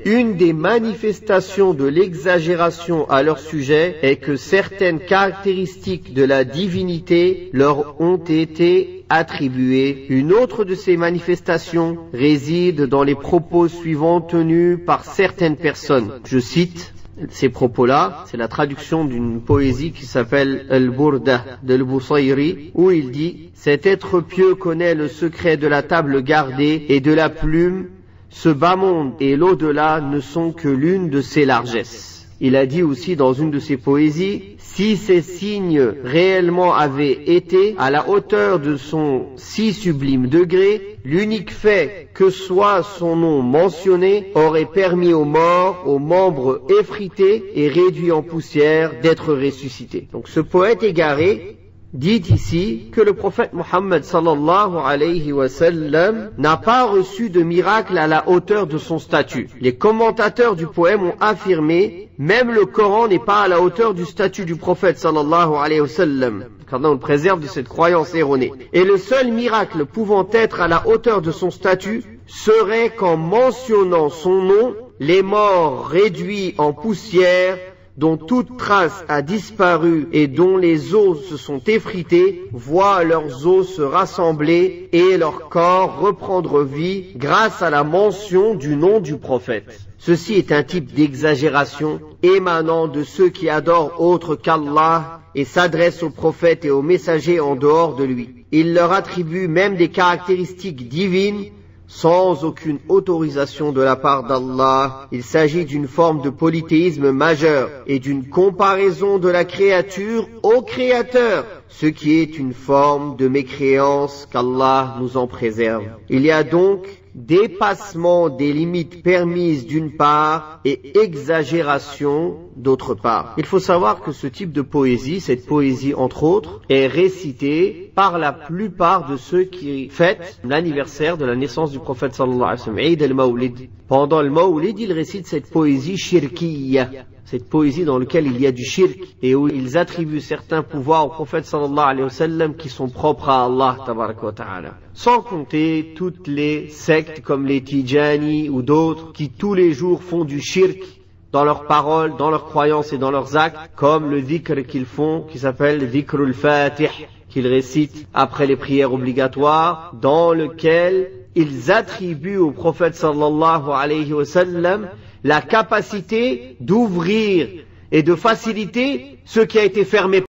Une des manifestations de l'exagération à leur sujet est que certaines caractéristiques de la divinité leur ont été attribuées. Une autre de ces manifestations réside dans les propos suivants tenus par certaines personnes. Je cite ces propos-là, c'est la traduction d'une poésie qui s'appelle Al-Burda de Al-Busayri, où il dit « Cet être pieux connaît le secret de la table gardée et de la plume. Ce bas monde et l'au-delà ne sont que l'une de ses largesses. » Il a dit aussi dans une de ses poésies, si ces signes réellement avaient été à la hauteur de son si sublime degré, l'unique fait que soit son nom mentionné aurait permis aux morts, aux membres effrités et réduits en poussière d'être ressuscités. Donc ce poète égaré dit ici que le prophète Mohammed sallallahu alayhi wa sallam n'a pas reçu de miracle à la hauteur de son statut. Les commentateurs du poème ont affirmé, même le Coran n'est pas à la hauteur du statut du prophète sallallahu alayhi wa sallam. Car on le préserve de cette croyance erronée. Et le seul miracle pouvant être à la hauteur de son statut serait qu'en mentionnant son nom, les morts réduits en poussière, dont toute trace a disparu et dont les os se sont effrités, voient leurs os se rassembler et leur corps reprendre vie grâce à la mention du nom du prophète. Ceci est un type d'exagération émanant de ceux qui adorent autre qu'Allah et s'adressent aux prophètes et aux messagers en dehors de lui. Ils leur attribuent même des caractéristiques divines sans aucune autorisation de la part d'Allah. Il s'agit d'une forme de polythéisme majeur et d'une comparaison de la créature au Créateur, ce qui est une forme de mécréance qu'Allah nous en préserve. Il y a donc dépassement des limites permises d'une part et exagération d'autre part. Il faut savoir que ce type de poésie, cette poésie entre autres, est récitée par la plupart de ceux qui fêtent l'anniversaire de la naissance du prophète sallallahu alayhi wa sallam, Eid al-Mawlid. Pendant le Mawlid, ils récitent cette poésie shirkiyya, cette poésie dans laquelle il y a du shirk et où ils attribuent certains pouvoirs au prophète sallallahu alayhi wa sallam qui sont propres à Allah tabaraka wa ta'ala. Sans compter toutes les sectes comme les Tijani ou d'autres qui tous les jours font du shirk dans leurs paroles, dans leurs croyances et dans leurs actes, comme le dhikr qu'ils font qui s'appelle dhikr al-Fatih, qu'ils récitent après les prières obligatoires, dans lequel ils attribuent au prophète sallallahu alayhi wa sallam la capacité d'ouvrir et de faciliter ce qui a été fermé